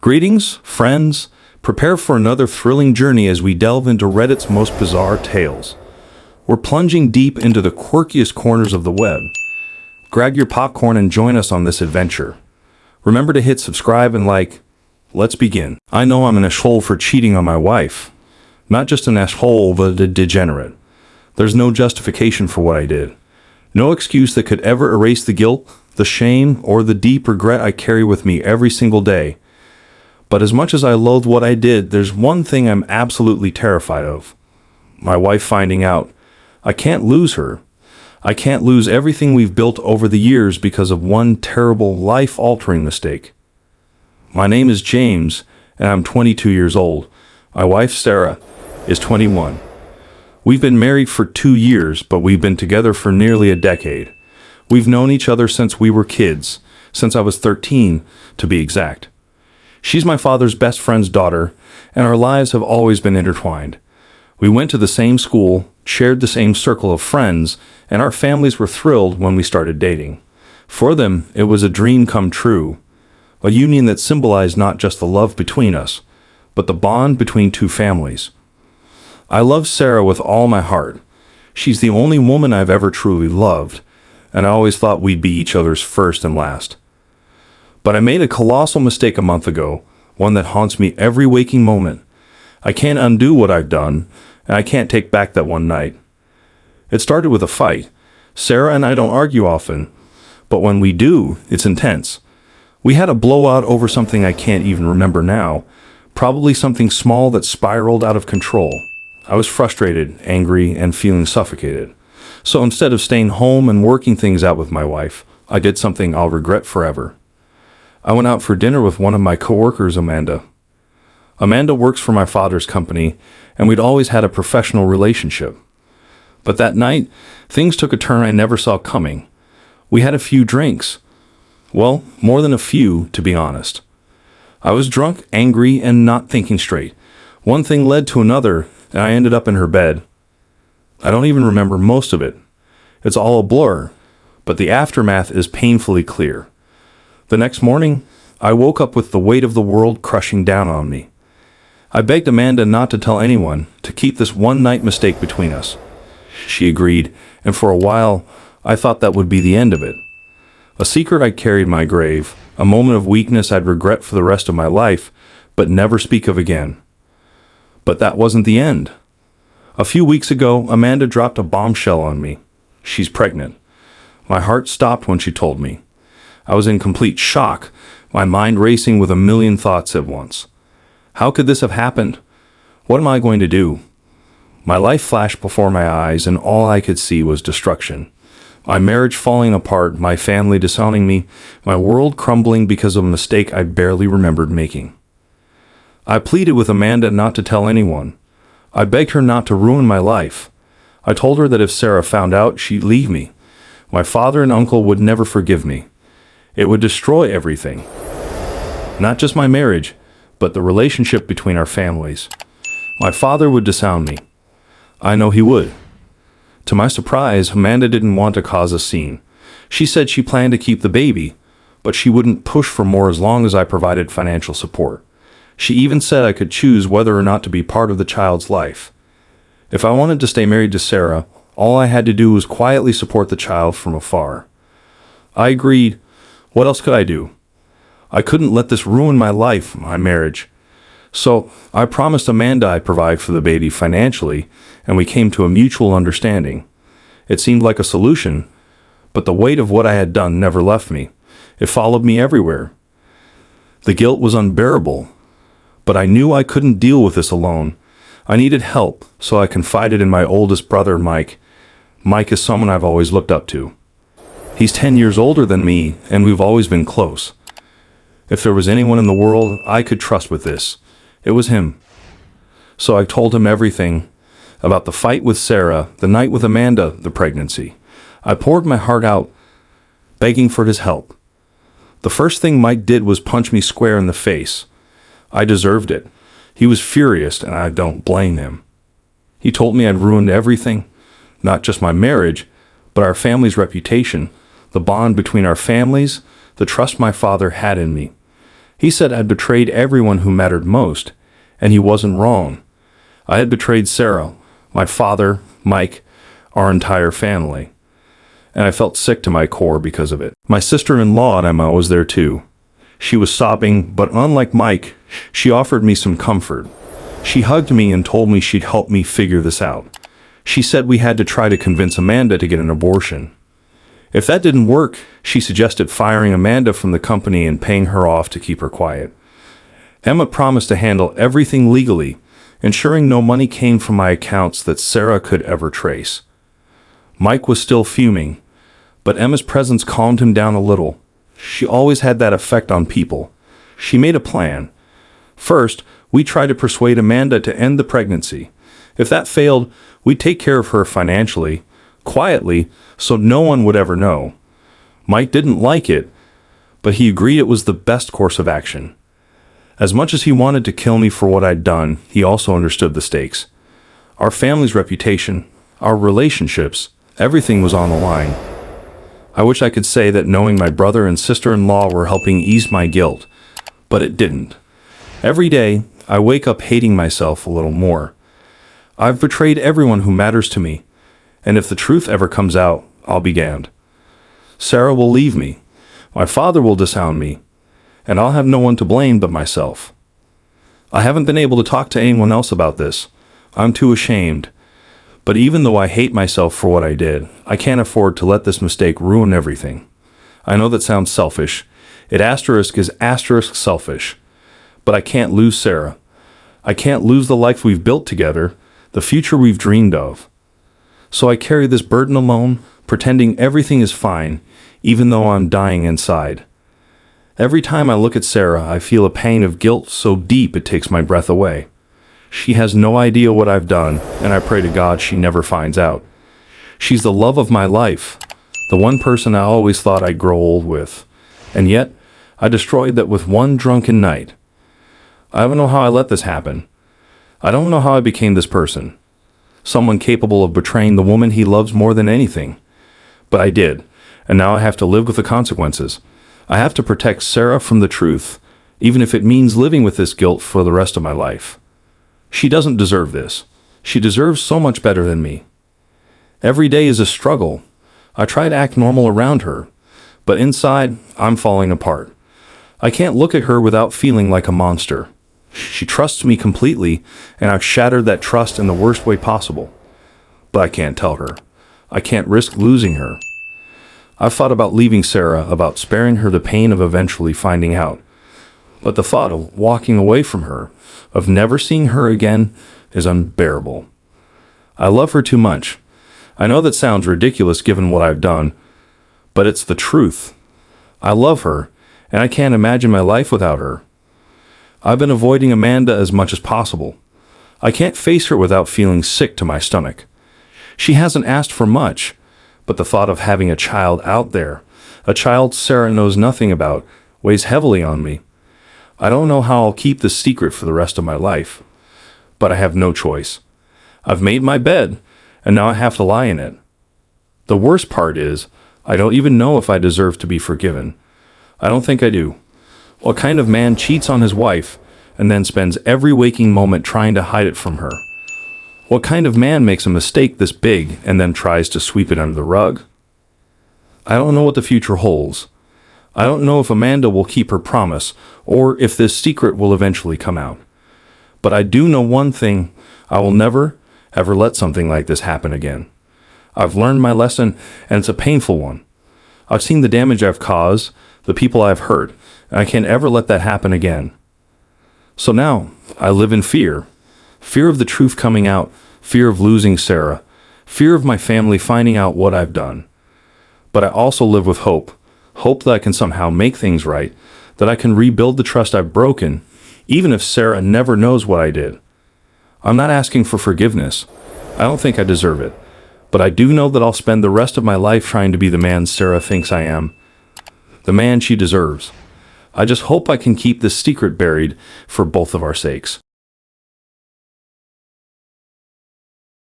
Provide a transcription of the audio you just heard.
Greetings, friends. Prepare for another thrilling journey as we delve into Reddit's most bizarre tales. We're plunging deep into the quirkiest corners of the web. Grab your popcorn and join us on this adventure. Remember to hit subscribe and like. Let's begin. I know I'm an asshole for cheating on my wife. Not just an asshole, but a degenerate. There's no justification for what I did. No excuse that could ever erase the guilt, the shame, or the deep regret I carry with me every single day. But as much as I loathe what I did, there's one thing I'm absolutely terrified of. My wife finding out. I can't lose her. I can't lose everything we've built over the years because of one terrible, life-altering mistake. My name is James, and I'm 22 years old. My wife, Sarah, is 21. We've been married for 2 years, but we've been together for nearly a decade. We've known each other since we were kids, since I was 13, to be exact. She's my father's best friend's daughter, and our lives have always been intertwined. We went to the same school, shared the same circle of friends, and our families were thrilled when we started dating. For them, it was a dream come true, a union that symbolized not just the love between us, but the bond between two families. I love Sarah with all my heart. She's the only woman I've ever truly loved, and I always thought we'd be each other's first and last. But I made a colossal mistake a month ago, one that haunts me every waking moment. I can't undo what I've done, and I can't take back that one night. It started with a fight. Sarah and I don't argue often, but when we do, it's intense. We had a blowout over something I can't even remember now, probably something small that spiraled out of control. I was frustrated, angry, and feeling suffocated. So instead of staying home and working things out with my wife, I did something I'll regret forever. I went out for dinner with one of my coworkers, Amanda. Amanda works for my father's company, and we'd always had a professional relationship. But that night, things took a turn I never saw coming. We had a few drinks. Well, more than a few, to be honest. I was drunk, angry, and not thinking straight. One thing led to another, and I ended up in her bed. I don't even remember most of it. It's all a blur, but the aftermath is painfully clear. The next morning, I woke up with the weight of the world crushing down on me. I begged Amanda not to tell anyone, to keep this one-night mistake between us. She agreed, and for a while, I thought that would be the end of it. A secret I carried in my grave, a moment of weakness I'd regret for the rest of my life, but never speak of again. But that wasn't the end. A few weeks ago, Amanda dropped a bombshell on me. She's pregnant. My heart stopped when she told me. I was in complete shock, my mind racing with a million thoughts at once. How could this have happened? What am I going to do? My life flashed before my eyes, and all I could see was destruction. My marriage falling apart, my family disowning me, my world crumbling because of a mistake I barely remembered making. I pleaded with Amanda not to tell anyone. I begged her not to ruin my life. I told her that if Sarah found out, she'd leave me. My father and uncle would never forgive me. It would destroy everything. Not just my marriage, but the relationship between our families. My father would disown me. I know he would. To my surprise, Amanda didn't want to cause a scene. She said she planned to keep the baby, but she wouldn't push for more as long as I provided financial support. She even said I could choose whether or not to be part of the child's life. If I wanted to stay married to Sarah, all I had to do was quietly support the child from afar. I agreed. What else could I do? I couldn't let this ruin my life, my marriage. So I promised Amanda I'd provide for the baby financially, and we came to a mutual understanding. It seemed like a solution, but the weight of what I had done never left me. It followed me everywhere. The guilt was unbearable, but I knew I couldn't deal with this alone. I needed help, so I confided in my oldest brother, Mike. Mike is someone I've always looked up to. He's 10 years older than me, and we've always been close. If there was anyone in the world I could trust with this, it was him. So I told him everything about the fight with Sarah, the night with Amanda, the pregnancy. I poured my heart out, begging for his help. The first thing Mike did was punch me square in the face. I deserved it. He was furious, and I don't blame him. He told me I'd ruined everything, not just my marriage, but our family's reputation, the bond between our families, the trust my father had in me. He said I'd betrayed everyone who mattered most, and he wasn't wrong. I had betrayed Sarah, my father, Mike, our entire family, and I felt sick to my core because of it. My sister-in-law, Emma, was there too. She was sobbing, but unlike Mike, she offered me some comfort. She hugged me and told me she'd help me figure this out. She said we had to try to convince Amanda to get an abortion. If that didn't work, she suggested firing Amanda from the company and paying her off to keep her quiet. Emma promised to handle everything legally, ensuring no money came from my accounts that Sarah could ever trace. Mike was still fuming, but Emma's presence calmed him down a little. She always had that effect on people. She made a plan. First, we tried to persuade Amanda to end the pregnancy. If that failed, we'd take care of her financially, quietly, so no one would ever know. Mike didn't like it, but he agreed it was the best course of action. As much as he wanted to kill me for what I'd done, he also understood the stakes. Our family's reputation, our relationships, everything was on the line. I wish I could say that knowing my brother and sister-in-law were helping ease my guilt, but it didn't. Every day, I wake up hating myself a little more. I've betrayed everyone who matters to me, and if the truth ever comes out, I'll be damned. Sarah will leave me, my father will disown me, and I'll have no one to blame but myself. I haven't been able to talk to anyone else about this. I'm too ashamed. But even though I hate myself for what I did, I can't afford to let this mistake ruin everything. I know that sounds selfish. It is selfish. But I can't lose Sarah. I can't lose the life we've built together, the future we've dreamed of. So I carry this burden alone, pretending everything is fine, even though I'm dying inside. Every time I look at Sarah, I feel a pain of guilt so deep it takes my breath away. She has no idea what I've done, and I pray to God she never finds out. She's the love of my life, the one person I always thought I'd grow old with. And yet, I destroyed that with one drunken night. I don't know how I let this happen. I don't know how I became this person. Someone capable of betraying the woman he loves more than anything. But I did, and now I have to live with the consequences. I have to protect Sarah from the truth, even if it means living with this guilt for the rest of my life. She doesn't deserve this. She deserves so much better than me. Every day is a struggle. I try to act normal around her, but inside, I'm falling apart. I can't look at her without feeling like a monster. She trusts me completely, and I've shattered that trust in the worst way possible. But I can't tell her. I can't risk losing her. I've thought about leaving Sarah, about sparing her the pain of eventually finding out. But the thought of walking away from her, of never seeing her again, is unbearable. I love her too much. I know that sounds ridiculous given what I've done, but it's the truth. I love her, and I can't imagine my life without her. I've been avoiding Amanda as much as possible. I can't face her without feeling sick to my stomach. She hasn't asked for much, but the thought of having a child out there, a child Sarah knows nothing about, weighs heavily on me. I don't know how I'll keep this secret for the rest of my life, but I have no choice. I've made my bed, and now I have to lie in it. The worst part is, I don't even know if I deserve to be forgiven. I don't think I do. What kind of man cheats on his wife, and then spends every waking moment trying to hide it from her? What kind of man makes a mistake this big, and then tries to sweep it under the rug? I don't know what the future holds. I don't know if Amanda will keep her promise, or if this secret will eventually come out. But I do know one thing: I will never, ever let something like this happen again. I've learned my lesson, and it's a painful one. I've seen the damage I've caused, the people I've hurt, and I can't ever let that happen again. So now, I live in fear. Fear of the truth coming out, fear of losing Sarah, fear of my family finding out what I've done. But I also live with hope. Hope that I can somehow make things right, that I can rebuild the trust I've broken, even if Sarah never knows what I did. I'm not asking for forgiveness. I don't think I deserve it. But I do know that I'll spend the rest of my life trying to be the man Sarah thinks I am, the man she deserves. I just hope I can keep this secret buried for both of our sakes.